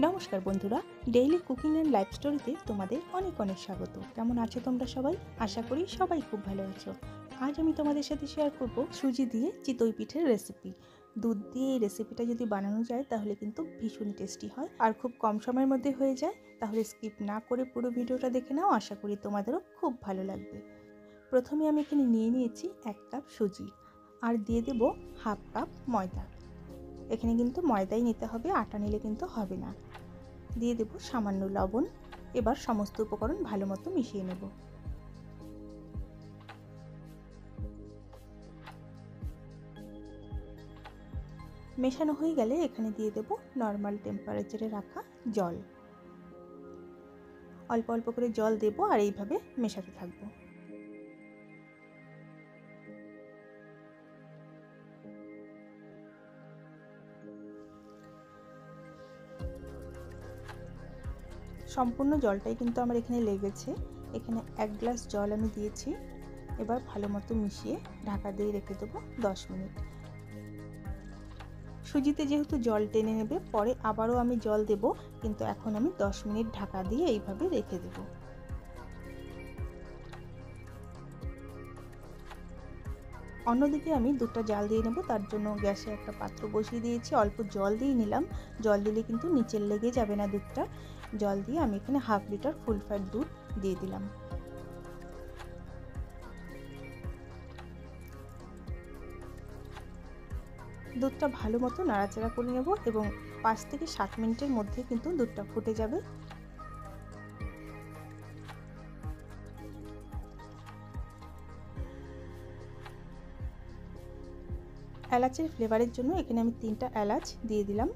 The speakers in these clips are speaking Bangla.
নমস্কার বন্ধুরা, ডেইলি কুকিং অ্যান্ড লাইফ স্টোরিতে তোমাদের অনেক অনেক স্বাগত। কেমন আছো তোমরা সবাই? আশা করি সবাই খুব ভালো আছো। আজ আমি তোমাদের সাথে শেয়ার করব সুজি দিয়ে চিতই পিঠের রেসিপি। দুধ দিয়ে এই রেসিপিটা যদি বানানো যায় তাহলে কিন্তু ভীষণ টেস্টি হয় আর খুব কম সময়ের মধ্যে হয়ে যায়। তাহলে স্কিপ না করে পুরো ভিডিওটা দেখে নাও, আশা করি তোমাদেরও খুব ভালো লাগবে। প্রথমে আমি এখানে নিয়ে নিয়েছি 1 কাপ সুজি আর দিয়ে দেব হাফ কাপ ময়দা। এখানে কিন্তু ময়দাই নিতে হবে, আটা নিলে কিন্তু হবে না। দিয়ে দেব সামান্য লবণ। এবার সমস্ত উপকরণ ভালো মতো মিশিয়ে নেব। মেশানো হয়ে গেলে এখানে দিয়ে দেব নর্মাল টেম্পারেচারে রাখা জল। অল্প অল্প করে জল দেব আর এইভাবে মেশাতে থাকবো। সম্পূর্ণ জলটাই কিন্তু আমার এখানে লেগেছে। এখানে 1 গ্লাস জল আমি দিয়েছি। এবার ভালো মতো মিশিয়ে ঢাকা দিয়ে রেখে দেবো 10 মিনিট। সুজিতে যেহেতু জল টেনে নেবে, পরে আবারও আমি জল দেব, কিন্তু এখন আমি 10 মিনিট ঢাকা দিয়ে এইভাবে রেখে দেব। অন্যদিকে আমি দুধটা জাল দিয়ে নেব। তার জন্য গ্যাসে একটা পাত্র বসিয়ে দিয়েছি। অল্প জল দিয়ে নিলাম। জল দিলে কিন্তু নিচে লেগে যাবে না দুধটা। জল দিয়ে আমি এখানে হাফ লিটার ফুল ফ্যাট দুধ দিয়ে দিলাম। দুধটা ভালো মতো নাড়াচাড়া করে নেব এবং 5 থেকে 7 মিনিটের মধ্যে কিন্তু দুধটা ফুটে যাবে। এলাচের ফ্লেভারের জন্য এখানে আমি 3টা এলাচ দিয়ে দিলাম।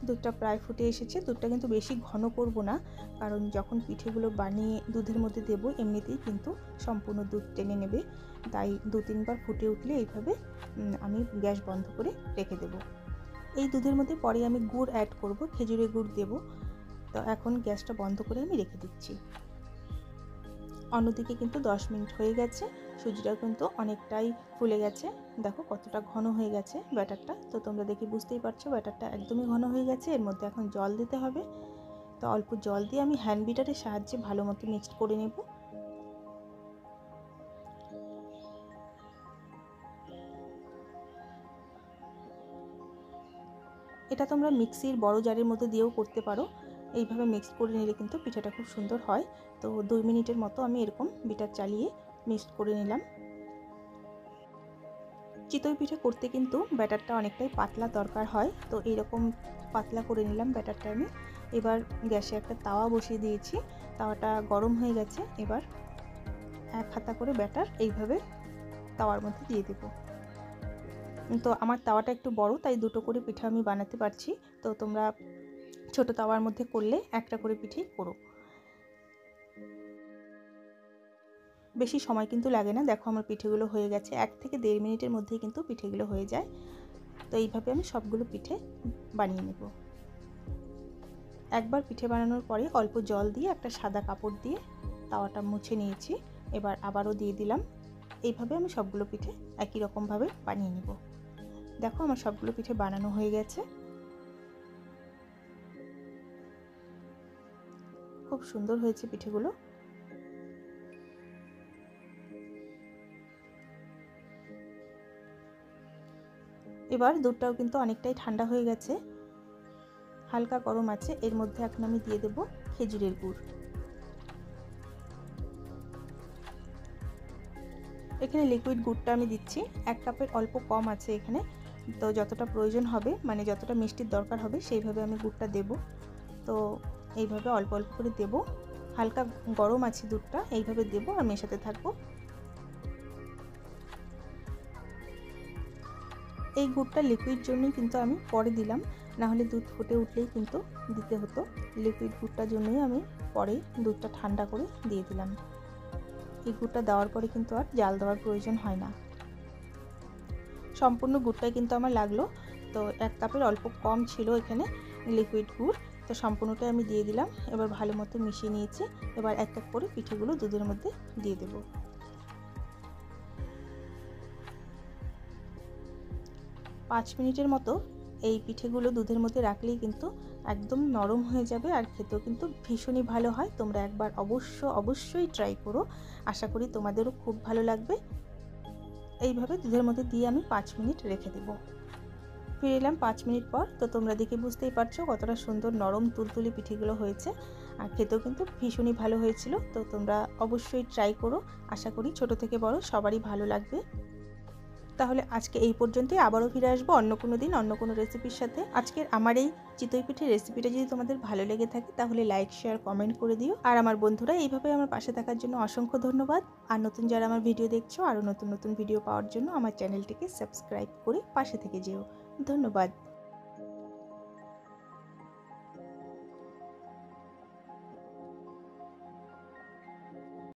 দুধটা প্রায় ফুটে এসেছে। দুধটা কিন্তু বেশি ঘন করব না, কারণ যখন পিঠেগুলো বানিয়ে দুধের মধ্যে দেব এমনিতেই কিন্তু সম্পূর্ণ দুধ টেনে নেবে। তাই 2-3 বার ফুটে উঠলে এইভাবে আমি গ্যাস বন্ধ করে রেখে দেব। এই দুধের মধ্যে পরে আমি গুড় অ্যাড করব, খেজুরের গুড় দেব। তো এখন গ্যাসটা বন্ধ করে আমি রেখে দিচ্ছি। অন্যদিকে কিন্তু 10 মিনিট হয়ে গেছে। সুজিটাও কিন্তু অনেকটাই ফুলে গেছে। দেখো কতটা ঘন হয়ে গেছে ব্যাটারটা। তো তোমরা দেখে বুঝতেই পারছো ব্যাটারটা একদমই ঘন হয়ে গেছে। এর মধ্যে এখন জল দিতে হবে। তো অল্প জল দিয়ে আমি হ্যান্ড বিটারের সাহায্যে ভালো মতো মিক্সড করে নেব। এটা তোমরা মিক্সির বড় জারের মধ্যে দিয়েও করতে পারো। এইভাবে মিক্স করে নিলে কিন্তু পিঠাটা খুব সুন্দর হয়। তো 2 মিনিটের মতো আমি এরকম বিটার চালিয়ে মিক্সড করে নিলাম। চিতই পিঠে করতে কিন্তু ব্যাটারটা অনেকটাই পাতলা দরকার হয়। তো এরকম পাতলা করে নিলাম ব্যাটারটা আমি। এবার গ্যাসে একটা তাওয়া বসিয়ে দিয়েছি। তাওয়াটা গরম হয়ে গেছে। এবার 1 হাতা করে ব্যাটার এইভাবে তাওয়ার মধ্যে দিয়ে দেব। তো আমার তাওয়াটা একটু বড়, তাই 2টো করে পিঠা আমি বানাতে পারছি। তো তোমরা ছোট তাওয়ার মধ্যে করলে একটা করে পিঠেই করো। বেশি সময় কিন্তু লাগে না। দেখো আমার পিঠেগুলো হয়ে গেছে। 1 থেকে 1.5 মিনিটের মধ্যেই কিন্তু পিঠেগুলো হয়ে যায়। তো এইভাবে আমি সবগুলো পিঠে বানিয়ে নেব। একবার পিঠে বানানোর পরে অল্প জল দিয়ে একটা সাদা কাপড় দিয়ে তাওয়াটা মুছে নিয়েছি। এবার আবারও দিয়ে দিলাম। এইভাবে আমি সবগুলো পিঠে একই রকমভাবে বানিয়ে নেব। দেখো আমার সবগুলো পিঠে বানানো হয়ে গেছে। খুব সুন্দর হয়েছে পিঠেগুলো। এবার দুধটাও কিন্তু অনেকটাই ঠান্ডা হয়ে গেছে, হালকা গরম আছে। এর মধ্যে এখন আমি দিয়ে দেব খেজুরের গুড়। এখানে লিকুইড গুড়টা আমি দিচ্ছি। 1 কাপের অল্প কম আছে এখানে। তো যতটা প্রয়োজন হবে, মানে যতটা মিষ্টির দরকার হবে সেইভাবে আমি গুড়টা দেব। তো এইভাবে অল্প অল্প করে দেব। হালকা গরম আছে দুধটা, এইভাবে দেব আর মেশাতে থাকবো। এই গুড়টা লিকুইড জন্যই কিন্তু আমি পরে দিলাম, না হলে দুধ ফুটে উঠলেই কিন্তু দিতে হতো। লিকুইড গুড়টার জন্যই আমি পরে দুধটা ঠান্ডা করে দিয়ে দিলাম। এই গুড়টা দেওয়ার পরে কিন্তু আর জাল দেওয়ার প্রয়োজন হয় না। সম্পূর্ণ গুড়টাই কিন্তু আমার লাগলো। তো 1 কাপের অল্প কম ছিল এখানে লিকুইড গুড়। তো সম্পূর্ণটাই আমি দিয়ে দিলাম। এবার ভালো মতো মিশিয়ে নিয়েছি। এবার এক এক করে পিঠেগুলো দুধের মধ্যে দিয়ে দেব। 5 মিনিটের মতো এই পিঠেগুলো দুধের মধ্যে রাখলেই কিন্তু একদম নরম হয়ে যাবে আর খেতেও কিন্তু ভীষণই ভালো হয়। তোমরা একবার অবশ্যই ট্রাই করো, আশা করি তোমাদেরও খুব ভালো লাগবে। এইভাবে দুধের মধ্যে দিয়ে আমি 5 মিনিট রেখে দেবো। ফিরে এলাম 5 মিনিট পর। তো তোমরা দেখে বুঝতেই পারছো কতটা সুন্দর নরম তুলতুলে পিঠেগুলো হয়েছে আর খেতেও কিন্তু ভীষণই ভালো হয়েছিল। তো তোমরা অবশ্যই ট্রাই করো, আশা করি ছোট থেকে বড় সবারই ভালো লাগবে। তাহলে আজকে এই পর্যন্তই, আবারও ফিরে আসবো অন্য কোনো দিন অন্য কোনো রেসিপির সাথে। আজকের আমার এই চিতই পিঠের রেসিপিটা যদি তোমাদের ভালো লেগে থাকে তাহলে লাইক শেয়ার কমেন্ট করে দিও। আর আমার বন্ধুরা এইভাবে আমার পাশে থাকার জন্য অসংখ্য ধন্যবাদ। আর নতুন যারা আমার ভিডিও দেখছো, আরও নতুন ভিডিও পাওয়ার জন্য আমার চ্যানেলটিকে সাবস্ক্রাইব করে পাশে থেকে যেও। ধন্যবাদ।